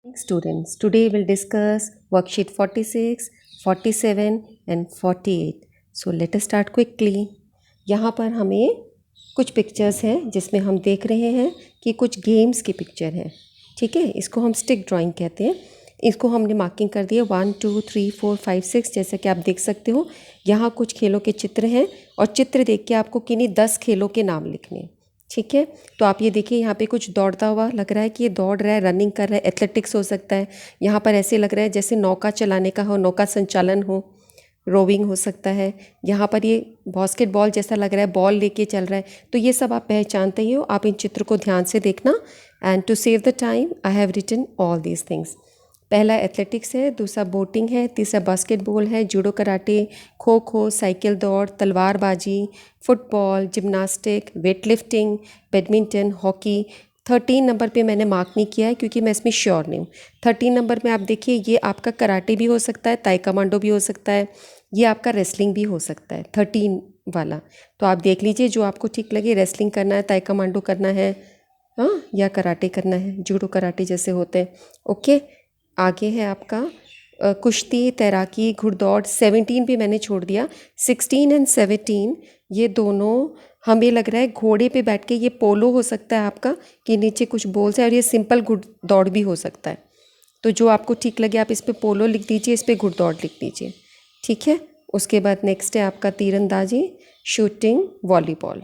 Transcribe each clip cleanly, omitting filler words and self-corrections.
Students, today we'll discuss worksheet 46, 47 and 48. So let us start quickly. यहाँ पर हमें कुछ पिक्चर्स हैं जिसमें हम देख रहे हैं कि कुछ गेम्स की पिक्चर हैं। ठीक है, इसको हम स्टिक ड्राइंग कहते हैं। इसको हमने मार्किंग कर दिया 1 2 3 4 5 6। जैसा कि आप देख सकते हो यहाँ कुछ खेलों के चित्र हैं और चित्र देख के आपको किन्हीं 10 खेलों के नाम लिखने हैं। ठीक है, तो आप ये देखिए यहाँ पे कुछ दौड़ता हुआ लग रहा है कि ये दौड़ रहा है, रनिंग कर रहा है, एथलेटिक्स हो सकता है। यहाँ पर ऐसे लग रहा है जैसे नौका चलाने का हो, नौका संचालन हो, रोविंग हो सकता है। यहाँ पर ये बास्केटबॉल जैसा लग रहा है, बॉल लेके चल रहा है। तो ये सब आप पहचानते ही हो। आप इन चित्र को ध्यान से देखना। And to save the time I have written all these things. पहला एथलेटिक्स है, दूसरा बोटिंग है, तीसरा बास्केटबॉल है, judo karate, kho kho, cycle दौड़, तलवारबाजी, football, gymnastic, weight lifting, badminton, hockey. 13 number पे मैंने मार्क नहीं किया है क्योंकि मैं इसमें श्योर नहीं हूँ। 13 नंबर में आप देखिए ये आपका कराटे भी हो सकता है, ताइक्वांडो भी हो सकता है, ये आपका रेसलिंग भी हो सकता है 13 वाला। तो आप देख लीजिए जो आपको ठीक लगे, रेसलिंग करना है, ताइक्वांडो करना है, हाँ, या कराटे करना है, जूडो कराटे जैसे होते हैं। ओके, आगे है आपका कुश्ती, तैराकी, घुड़दौड़। 17 भी मैंने छोड़ दिया। 16 एंड 17 ये दोनों हमें लग रहा है घोड़े पे बैठ के, ये पोलो हो सकता है आपका कि नीचे कुछ बोल्स है, और ये सिंपल घुड़दौड़ भी हो सकता है। तो जो आपको ठीक लगे आप इस पे पोलो लिख दीजिए, इस पे घुड़दौड़ लिख दीजिए। ठीक है, उसके बाद नेक्स्ट है आपका तीरंदाजी, शूटिंग, वॉलीबॉल।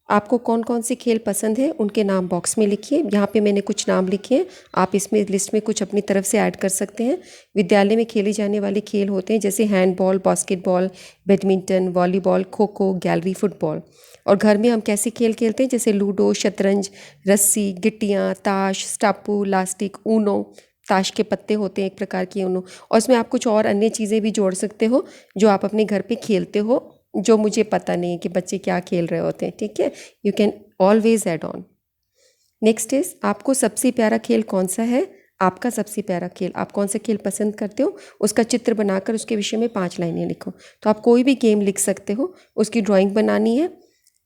आपको कौन कौन से खेल पसंद है उनके नाम बॉक्स में लिखिए। यहाँ पे मैंने कुछ नाम लिखे हैं, आप इसमें लिस्ट में कुछ अपनी तरफ से ऐड कर सकते हैं। विद्यालय में खेले जाने वाले खेल होते हैं जैसे handball, basketball, badminton, volleyball, kho kho, gallery football. और घर में हम कैसे खेल खेलते हैं जैसे लूडो, शतरंज, रस्सी, गिट्टियाँ, ताश, स्टापू, लास्टिक, ऊनो। ताश के पत्ते होते हैं एक प्रकार की ऊनो। और इसमें आप कुछ और अन्य चीज़ें भी जोड़ सकते हो जो आप अपने घर पे खेलते हो, जो मुझे पता नहीं है कि बच्चे क्या खेल रहे होते हैं। ठीक है, you can always add on. Next is, आपको सबसे प्यारा खेल कौन सा है? आपका सबसे प्यारा खेल, आप कौन सा खेल पसंद करते हो, उसका चित्र बनाकर उसके विषय में 5 लाइनें लिखो। तो आप कोई भी गेम लिख सकते हो, उसकी ड्राइंग बनानी है।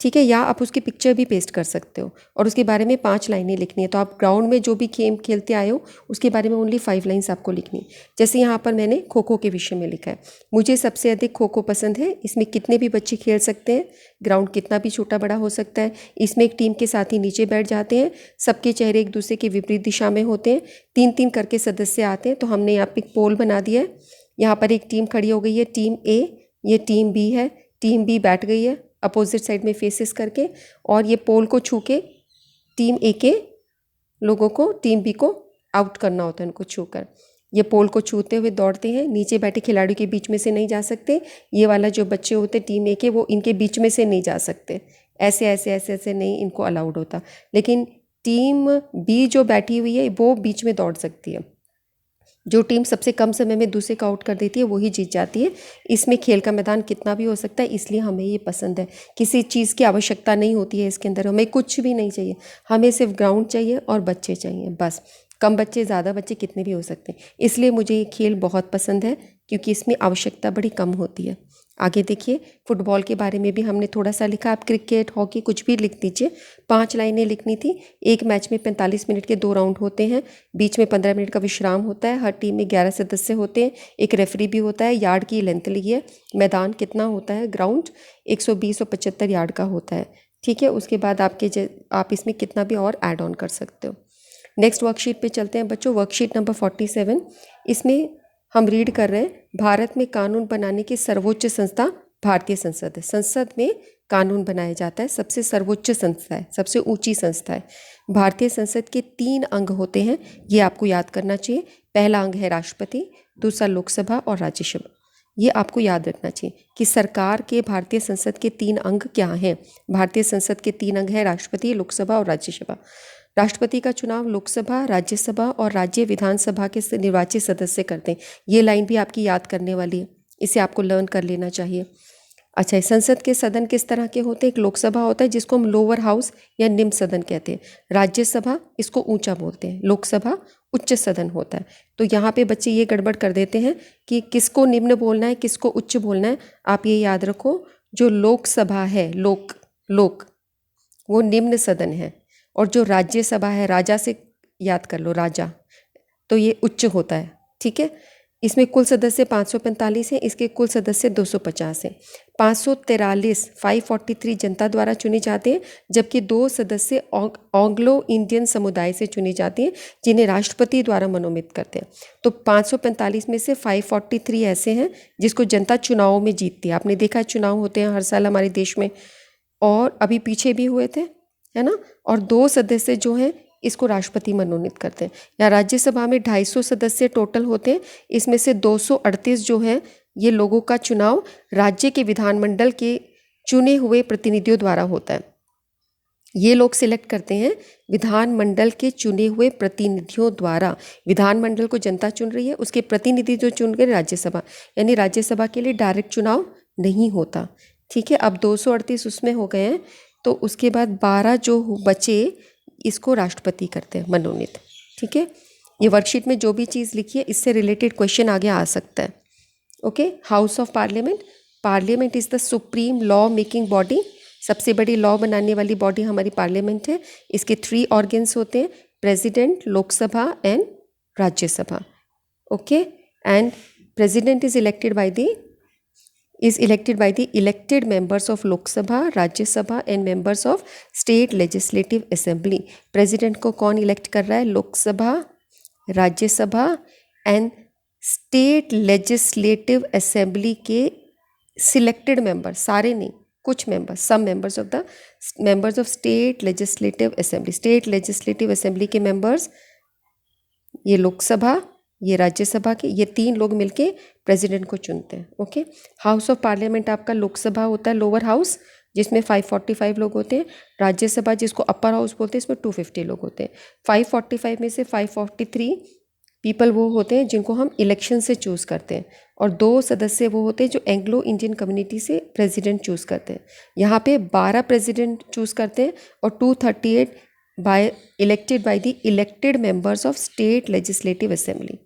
ठीक है, या आप उसकी पिक्चर भी पेस्ट कर सकते हो और उसके बारे में 5 लाइनें लिखनी है। तो आप ग्राउंड में जो भी गेम खेलते आए हो उसके बारे में ओनली 5 लाइन्स आपको लिखनी है। जैसे यहाँ पर मैंने खो खो के विषय में लिखा है, मुझे सबसे अधिक खो खो पसंद है। इसमें कितने भी बच्चे खेल सकते हैं, ग्राउंड कितना भी छोटा बड़ा हो सकता है। इसमें एक टीम के साथ ही नीचे बैठ जाते हैं, सबके चेहरे एक दूसरे के विपरीत दिशा में होते हैं, 3-3 करके सदस्य आते हैं। तो हमने यहाँ पे एक पोल बना दिया है। यहाँ पर एक टीम खड़ी हो गई है, टीम ए, ये टीम बी है, टीम बी बैठ गई है अपोजिट साइड में फेसेस करके, और ये पोल को छू के टीम ए के लोगों को टीम बी को आउट करना होता है, उनको छूकर। ये पोल को छूते हुए दौड़ते हैं, नीचे बैठे खिलाड़ियों के बीच में से नहीं जा सकते। ये वाला जो बच्चे होते हैं टीम ए के, वो इनके बीच में से नहीं जा सकते, ऐसे ऐसे ऐसे ऐसे नहीं इनको अलाउड होता। लेकिन टीम बी जो बैठी हुई है वो बीच में दौड़ सकती है। जो टीम सबसे कम समय में दूसरे को आउट कर देती है वही जीत जाती है। इसमें खेल का मैदान कितना भी हो सकता है, इसलिए हमें ये पसंद है। किसी चीज़ की आवश्यकता नहीं होती है इसके अंदर, हमें कुछ भी नहीं चाहिए, हमें सिर्फ ग्राउंड चाहिए और बच्चे चाहिए बस। कम बच्चे, ज़्यादा बच्चे, कितने भी हो सकते हैं। इसलिए मुझे ये खेल बहुत पसंद है क्योंकि इसमें आवश्यकता बड़ी कम होती है। आगे देखिए, फुटबॉल के बारे में भी हमने थोड़ा सा लिखा। आप क्रिकेट, हॉकी कुछ भी लिख दीजिए। 5 लाइनें लिखनी थी। एक मैच में 45 मिनट के 2 राउंड होते हैं, बीच में 15 मिनट का विश्राम होता है। हर टीम में 11 सदस्य होते हैं, एक रेफरी भी होता है। यार्ड की लेंथ लिखिए। मैदान कितना होता है, ग्राउंड 120 और 75 यार्ड का होता है। ठीक है, उसके बाद आप इसमें कितना भी और ऐड ऑन कर सकते हो। नेक्स्ट वर्कशीट पे चलते हैं बच्चों, वर्कशीट नंबर 47। इसमें हम रीड कर रहे हैं, भारत में कानून बनाने की सर्वोच्च संस्था भारतीय संसद है। संसद में कानून बनाया जाता है, सबसे सर्वोच्च संस्था है, सबसे ऊंची संस्था है। भारतीय संसद के 3 अंग होते हैं, ये आपको याद करना चाहिए। पहला अंग है राष्ट्रपति, दूसरा लोकसभा और राज्यसभा। ये आपको याद रखना चाहिए कि सरकार के भारतीय संसद के 3 अंग क्या हैं। भारतीय संसद के 3 अंग हैं, राष्ट्रपति, लोकसभा और राज्यसभा। राष्ट्रपति का चुनाव लोकसभा, राज्यसभा और राज्य विधानसभा के निर्वाचित सदस्य करते हैं। ये लाइन भी आपकी याद करने वाली है, इसे आपको लर्न कर लेना चाहिए। अच्छा, संसद के सदन किस तरह के होते हैं? एक लोकसभा होता है जिसको हम लोअर हाउस या निम्न सदन कहते हैं। राज्यसभा इसको ऊंचा बोलते हैं, लोकसभा उच्च सदन होता है। तो यहाँ पे बच्चे ये गड़बड़ कर देते हैं कि किसको निम्न बोलना है, किसको उच्च बोलना है। आप ये याद रखो, जो लोकसभा है, लोक वो निम्न सदन है, और जो राज्यसभा है, राजा से याद कर लो, राजा, तो ये उच्च होता है। ठीक है, इसमें कुल सदस्य 545 हैं, इसके कुल सदस्य 250 हैं। 543 543 जनता द्वारा चुने जाते हैं, जबकि 2 सदस्य एंग्लो इंडियन समुदाय से चुने जाते हैं जिन्हें राष्ट्रपति द्वारा मनोनीत करते हैं। तो 545 में से 543 ऐसे हैं जिसको जनता चुनावों में जीतती है। आपने देखा है चुनाव होते हैं हर साल हमारे देश में, और अभी पीछे भी हुए थे, है ना। और 2 सदस्य जो हैं इसको राष्ट्रपति मनोनीत करते हैं। या राज्यसभा में 250 सदस्य टोटल होते हैं, इसमें से 238 जो है ये लोगों का चुनाव राज्य के विधानमंडल के चुने हुए प्रतिनिधियों द्वारा होता है। ये लोग सिलेक्ट करते हैं विधानमंडल के चुने हुए प्रतिनिधियों द्वारा। विधानमंडल को जनता चुन रही है, उसके प्रतिनिधि जो चुन गए राज्यसभा, यानी राज्यसभा के लिए डायरेक्ट चुनाव नहीं होता। ठीक है, अब 238 उसमें हो गए हैं, तो उसके बाद 12 जो बचे इसको राष्ट्रपति करते हैं मनोनीत। ठीक है, ये वर्कशीट में जो भी चीज़ लिखी है इससे रिलेटेड क्वेश्चन आगे आ सकता है। Okay, house of parliament. Parliament is the supreme law making body. सबसे बड़ी लॉ बनाने वाली बॉडी हमारी पार्लियामेंट है। इसके 3 ऑर्गन्स होते हैं, president, Lok Sabha and Rajya Sabha. Okay, and president is elected by the elected members of Lok Sabha, Rajya Sabha and members of State Legislative Assembly. President को कौन इलेक्ट कर रहा है? Lok Sabha, Rajya Sabha and state legislative assembly के सिलेक्टेड मेंबर, सारे नहीं, कुछ member, some members of the members of state legislative assembly. State legislative assembly के मेंबर्स, ये लोकसभा, ये राज्यसभा के, ये 3 लोग मिलके प्रेसिडेंट को चुनते हैं। ओके, हाउस ऑफ पार्लियामेंट आपका लोकसभा होता है लोअर हाउस, जिसमें 545 लोग होते हैं। राज्यसभा जिसको अपर हाउस बोलते हैं, इसमें 250 लोग होते हैं। 545 में से 543 पीपल वो होते हैं जिनको हम इलेक्शन से चूज़ करते हैं, और 2 सदस्य वो होते हैं जो एंग्लो इंडियन कम्युनिटी से प्रेसिडेंट चूज़ करते हैं। यहाँ पे 12 प्रेसिडेंट चूज़ करते हैं और 238 elected by the elected members of state legislative assembly.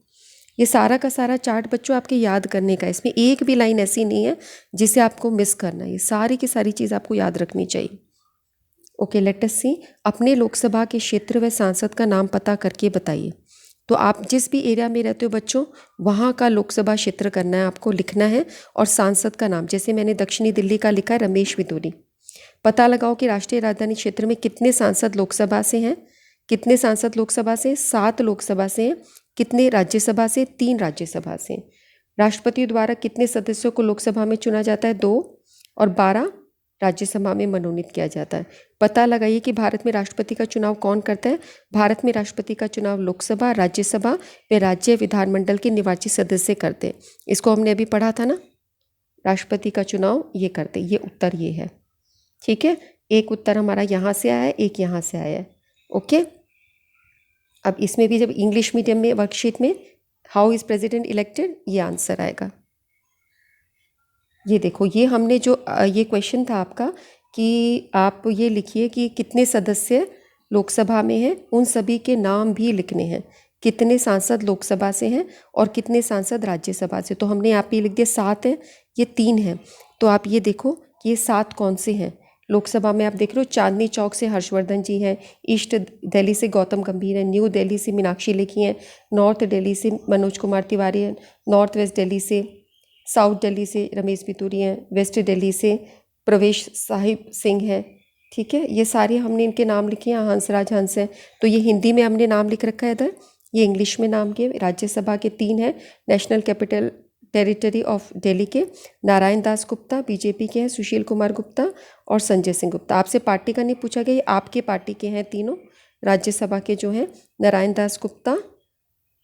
ये सारा का सारा चार्ट बच्चों आपके याद करने का है, इसमें एक भी लाइन ऐसी नहीं है जिसे आपको मिस करना है। ये सारी की सारी चीज़ आपको याद रखनी चाहिए। ओके, लेट अस सी। अपने लोकसभा के क्षेत्र व सांसद का नाम पता करके बताइए। तो आप जिस भी एरिया में रहते हो बच्चों, वहाँ का लोकसभा क्षेत्र करना है, आपको लिखना है, और सांसद का नाम, जैसे मैंने दक्षिणी दिल्ली का लिखा है रमेश बिदूरी। पता लगाओ कि राष्ट्रीय राजधानी क्षेत्र में कितने सांसद लोकसभा से हैं। कितने सांसद लोकसभा से? 7 लोकसभा से हैं। कितने राज्यसभा से? 3 राज्यसभा से। राष्ट्रपति द्वारा कितने सदस्यों को लोकसभा में चुना जाता है? 2, और 12 राज्यसभा में मनोनीत किया जाता है। पता लगाइए कि भारत में राष्ट्रपति का चुनाव कौन करता है। भारत में राष्ट्रपति का चुनाव लोकसभा, राज्यसभा व राज्य विधानमंडल के निर्वाचित सदस्य करते हैं। इसको हमने अभी पढ़ा था ना, राष्ट्रपति का चुनाव ये करते। ये उत्तर ये है। ठीक है, एक उत्तर हमारा यहाँ से आया है, एक यहाँ से आया है। ओके, अब इसमें भी जब इंग्लिश मीडियम में वर्कशीट में हाउ इज़ प्रेसिडेंट इलेक्टेड, ये आंसर आएगा। ये देखो, ये हमने जो ये क्वेश्चन था आपका कि आप ये लिखिए कि कितने सदस्य लोकसभा में हैं, उन सभी के नाम भी लिखने हैं। कितने सांसद लोकसभा से हैं और कितने सांसद राज्यसभा से। तो हमने यहाँ पे लिख दिया 7 हैं, ये 3 हैं। तो आप ये देखो कि ये 7 कौन से हैं। लोकसभा में आप देख रहे हो चांदनी चौक से हर्षवर्धन जी हैं, ईस्ट दिल्ली से गौतम गंभीर हैं, न्यू दिल्ली से मीनाक्षी लेखी हैं, नॉर्थ दिल्ली से मनोज कुमार तिवारी हैं, नॉर्थ वेस्ट दिल्ली से, साउथ दिल्ली से रमेश बितूरी हैं, वेस्ट दिल्ली से प्रवेश साहिब सिंह हैं। ठीक है, ये सारे हमने इनके नाम लिखे हैं। हंसराज हंस हैं, तो ये हिंदी में हमने नाम लिख रखा है इधर, ये इंग्लिश में नाम के। राज्यसभा के 3 हैं, national capital territory of Delhi के नारायण दास गुप्ता, बीजेपी के हैं सुशील कुमार गुप्ता और संजय सिंह गुप्ता। आपसे पार्टी का नहीं पूछा गया, ये आपके पार्टी के हैं तीनों। राज्यसभा के जो हैं नारायण दास गुप्ता,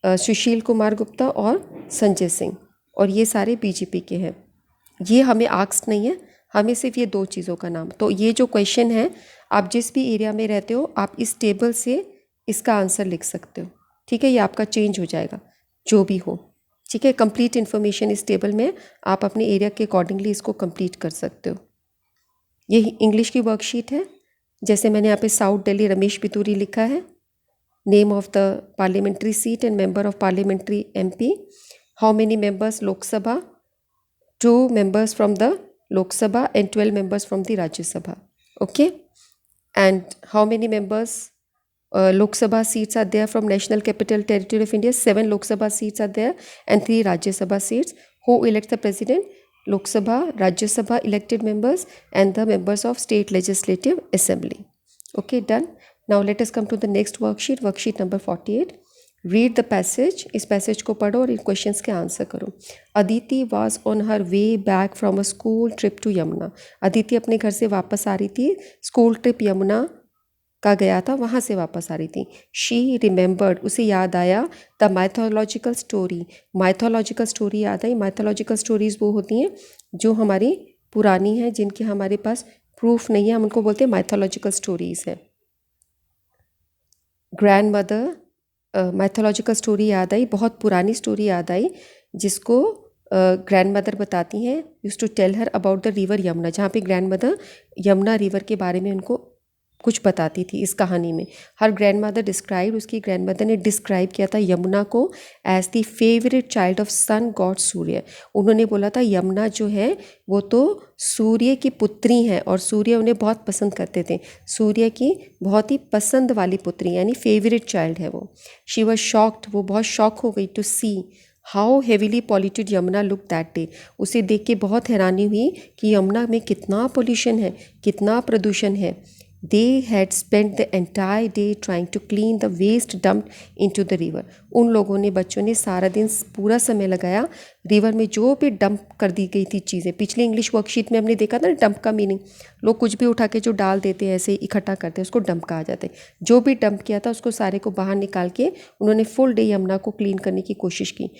सुशील कुमार गुप्ता और संजय सिंह, और ये सारे बीजेपी के हैं। ये हमें आस्क नहीं है, हमें सिर्फ ये 2 चीज़ों का नाम। तो ये जो क्वेश्चन है, आप जिस भी एरिया में रहते हो आप इस टेबल से इसका आंसर लिख सकते हो। ठीक है, ये आपका चेंज हो जाएगा जो भी हो। ठीक है, कंप्लीट इन्फॉर्मेशन इस टेबल में, आप अपने एरिया के अकॉर्डिंगली इसको कंप्लीट कर सकते हो। ये इंग्लिश की वर्कशीट है, जैसे मैंने यहाँ पे साउथ दिल्ली रमेश बितूरी लिखा है, name of the parliamentary seat and member of parliamentary MP, how many members Lok Sabha, 2 members from the Lok Sabha and 12 members from the Rajya Sabha. Okay, and how many members Lok Sabha seats are there from National Capital Territory of India. 7 Lok Sabha seats are there and 3 Rajya Sabha seats. Who elects the president? Lok Sabha, Rajya Sabha elected members and the members of State Legislative Assembly. Okay, done. Now let us come to the next worksheet, worksheet number 48. Read the passage, इस passage को पढ़ो और इन questions के answer करो. Aditi was on her way back from a school trip to Yamuna. Aditi अपने घर से वापस आ रही थी, स्कूल ट्रिप यमुना का गया था, वहाँ से वापस आ रही थी. शी रिमेंबर्ड, उसे याद आया, the mythological story. Mythological story याद आई. माइथोलॉजिकल स्टोरीज वो होती हैं जो हमारी पुरानी हैं, जिनके हमारे पास प्रूफ नहीं है, हम उनको बोलते हैं माइथोलॉजिकल स्टोरीज है. ग्रैंड मदर, माइथोलॉजिकल स्टोरी याद आई, बहुत पुरानी स्टोरी याद आई, जिसको ग्रैंड मदर बताती हैं. Use to tell her about the river Yamuna, जहाँ पे ग्रैंड मदर यमुना रिवर के बारे में उनको कुछ बताती थी इस कहानी में. हर ग्रैंड मदर डिस्क्राइब, उसकी ग्रैंड मदर ने डिस्क्राइब किया था यमुना को as the favourite child of sun god Surya. उन्होंने बोला था यमुना जो है वो तो सूर्य की पुत्री हैं और सूर्य उन्हें बहुत पसंद करते थे. सूर्य की बहुत ही पसंद वाली पुत्री यानी फेवरेट चाइल्ड है वो. शी वॉज शॉक्ड, वो बहुत शॉक हो गई to see how heavily polluted Yamuna look that day. उसे देख के बहुत हैरानी हुई कि यमुना में कितना पोल्यूशन है, कितना प्रदूषण है. They had spent the entire day trying to clean the waste dumped into the river. उन लोगों ने, बच्चों ने सारा दिन पूरा समय लगाया रिवर में जो भी डंप कर दी गई थी चीज़ें. पिछले इंग्लिश वर्कशीट में हमने देखा था ना डंप का मीनिंग. लोग कुछ भी उठा के जो डाल देते हैं, ऐसे ही इकट्ठा करते हैं, उसको डंप कहा जाता है. जो भी डंप किया था उसको सारे को बाहर निकाल के उन्होंने फुल डे यमुना को क्लीन करने की कोशिश की.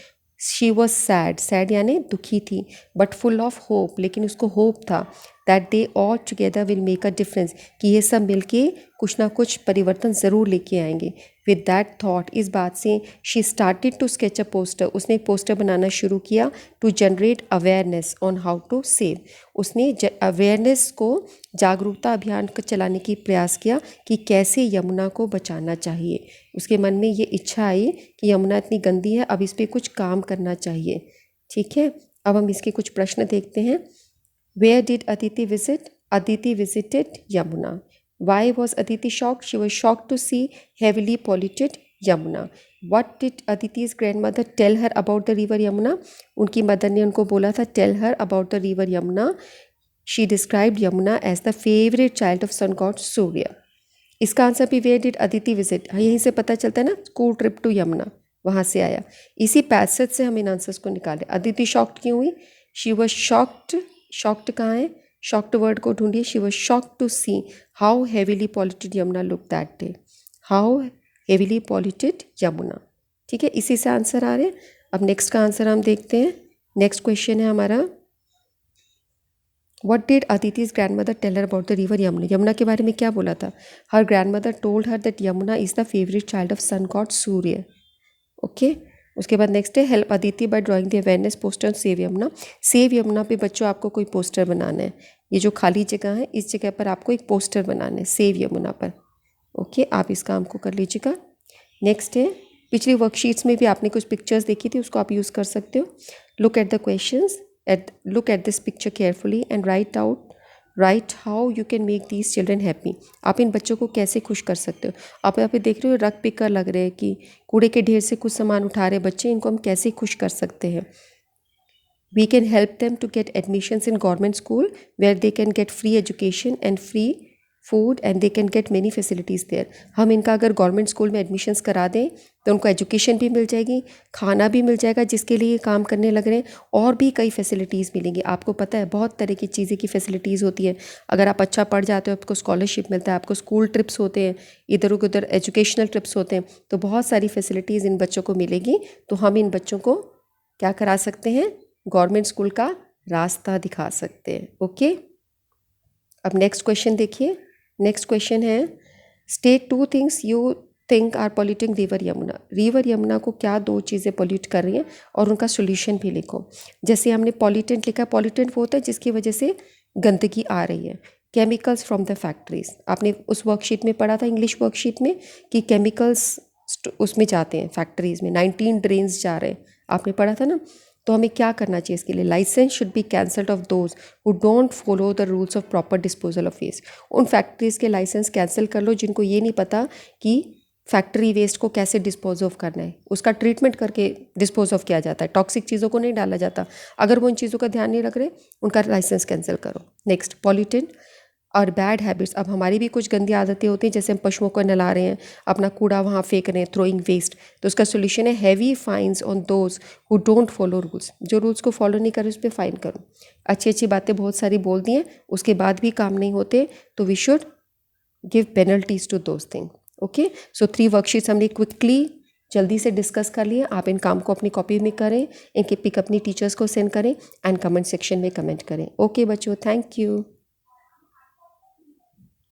शी वॉज सैड, सैड यानी दुखी थी, बट फुल ऑफ होप, लेकिन उसको होप था that they all together will make a difference, कि ये सब मिलके कुछ ना कुछ परिवर्तन ज़रूर लेके आएंगे. विद दैट थॉट, इस बात से she started to sketch a poster. उसने एक पोस्टर बनाना शुरू किया to generate awareness on how to save. उसने अवेयरनेस को, जागरूकता अभियान को चलाने की प्रयास किया कि कैसे यमुना को बचाना चाहिए. उसके मन में ये इच्छा आई कि यमुना इतनी गंदी है, अब इस पर कुछ काम करना चाहिए. ठीक है, अब हम इसके कुछ प्रश्न देखते हैं. Where did Aditi visit? Aditi visited Yamuna. Why was Aditi shocked? She was shocked to see heavily polluted Yamuna. What did Aditi's grandmother tell her about the river Yamuna? उनकी मदर ने उनको बोला था tell her about the river Yamuna. She described Yamuna as the favorite child of sun god Surya. इसका answer भी where did Aditi visit? हाँ, यहीं से पता चलता है ना, स्कूल ट्रिप टू यमुना, वहाँ से आया. इसी पैसेज से हम इन आंसर्स को निकाले. अदिति शॉक्ड क्यों हुई? She was shocked. शॉक्ड कहाँ है? शॉक्ड वर्ड को ढूंढिए. She was shocked to see how heavily polluted Yamuna look that day. How heavily polluted Yamuna. ठीक है, इसी से आंसर आ रहे हैं. अब नेक्स्ट का आंसर हम देखते हैं. नेक्स्ट क्वेश्चन है हमारा, what did Aditi's grandmother tell her about the river Yamuna. Yamuna के बारे में क्या बोला था? Her grandmother told her that Yamuna is the favourite child of sun god Surya. Okay, उसके बाद नेक्स्ट है help Aditi by drawing the awareness poster save Yamuna. Save Yamuna पे बच्चों आपको कोई पोस्टर बनाना है. ये जो खाली जगह है इस जगह पर आपको एक पोस्टर बनाना है सेव यमुना पर. ओके, आप इस काम को कर लीजिएगा. नेक्स्ट है, पिछली वर्कशीट्स में भी आपने कुछ पिक्चर्स देखी थी, उसको आप यूज़ कर सकते हो. Look at the questions, look at this picture carefully and write how you can make these children happy. आप इन बच्चों को कैसे खुश कर सकते हो. आप यहाँ पे देख रहे हो रग पिकर लग रहे हैं कि कूड़े के ढेर से कुछ सामान उठा रहे बच्चे, इनको हम कैसे खुश कर सकते हैं. We can help them to get admissions in government school where they can get free education and free food and they can get many facilities there. हम इनका अगर गवर्नमेंट स्कूल में एडमिशन्स करा दें तो उनको एजुकेशन भी मिल जाएगी, खाना भी मिल जाएगा जिसके लिए काम करने लग रहे हैं, और भी कई फैसिलिटीज़ मिलेंगी. आपको पता है बहुत तरह की चीज़ें की फैसिलिटीज़ होती है. अगर आप अच्छा पढ़ जाते हो आपको स्कॉलरशिप मिलता है, आपको स्कूल ट्रिप्स होते हैं, इधर उधर एजुकेशनल ट्रिप्स होते हैं, तो बहुत सारी फैसिलिटीज़ इन बच्चों को मिलेगी. तो हम इन बच्चों को क्या करा सकते हैं? गवर्नमेंट स्कूल का रास्ता दिखा सकते हैं. ओके, अब नेक्स्ट क्वेश्चन देखिए. नेक्स्ट क्वेश्चन है, state 2 things you think are polluting river Yamuna. River Yamuna को क्या 2 चीज़ें पॉल्यूट कर रही हैं और उनका सोल्यूशन भी लिखो. जैसे हमने पॉल्यूटेंट लिखा, पॉल्यूटेंट वो होता है जिसकी वजह से गंदगी आ रही है. केमिकल्स फ्रॉम द फैक्ट्रीज, आपने उस वर्कशीट में पढ़ा था इंग्लिश वर्कशीट में कि केमिकल्स उसमें जाते हैं फैक्ट्रीज में, 19 ड्रेन्स जा रहे हैं, आपने पढ़ा था ना. तो हमें क्या करना चाहिए इसके लिए? Licence should be cancelled of those who don't follow the rules of proper disposal of waste. उन फैक्ट्रीज़ के लाइसेंस कैंसिल कर लो जिनको ये नहीं पता कि फैक्ट्री वेस्ट को कैसे डिस्पोज ऑफ करना है, उसका ट्रीटमेंट करके डिस्पोज ऑफ किया जाता है, टॉक्सिक चीज़ों को नहीं डाला जाता। अगर वो इन चीज़ों का ध्यान नहीं रख रहे, उनका लाइसेंस कैंसिल करो। नेक्स्ट, पॉल्यूटेंट और बैड हैबिट्स। अब हमारी भी कुछ गंदी आदतें होती हैं, जैसे हम पशुओं को नहला रहे हैं, अपना कूड़ा वहाँ फेंक रहे हैं, थ्रोइंग वेस्ट। तो उसका सोल्यूशन है heavy fines on those who don't follow rules. जो रूल्स को फॉलो नहीं करे उस पर फाइन करो। अच्छी अच्छी बातें बहुत सारी बोल दी हैं, उसके बाद भी काम नहीं होते, तो we should give penalties to those thing. Okay, so 3 worksheets हमने क्विकली जल्दी से डिस्कस कर लिए। आप इन काम को अपनी कॉपी में करें, इनके पिक अपनी टीचर्स को सेंड करें एंड कमेंट सेक्शन में कमेंट करें। ओके बच्चों, थैंक यू।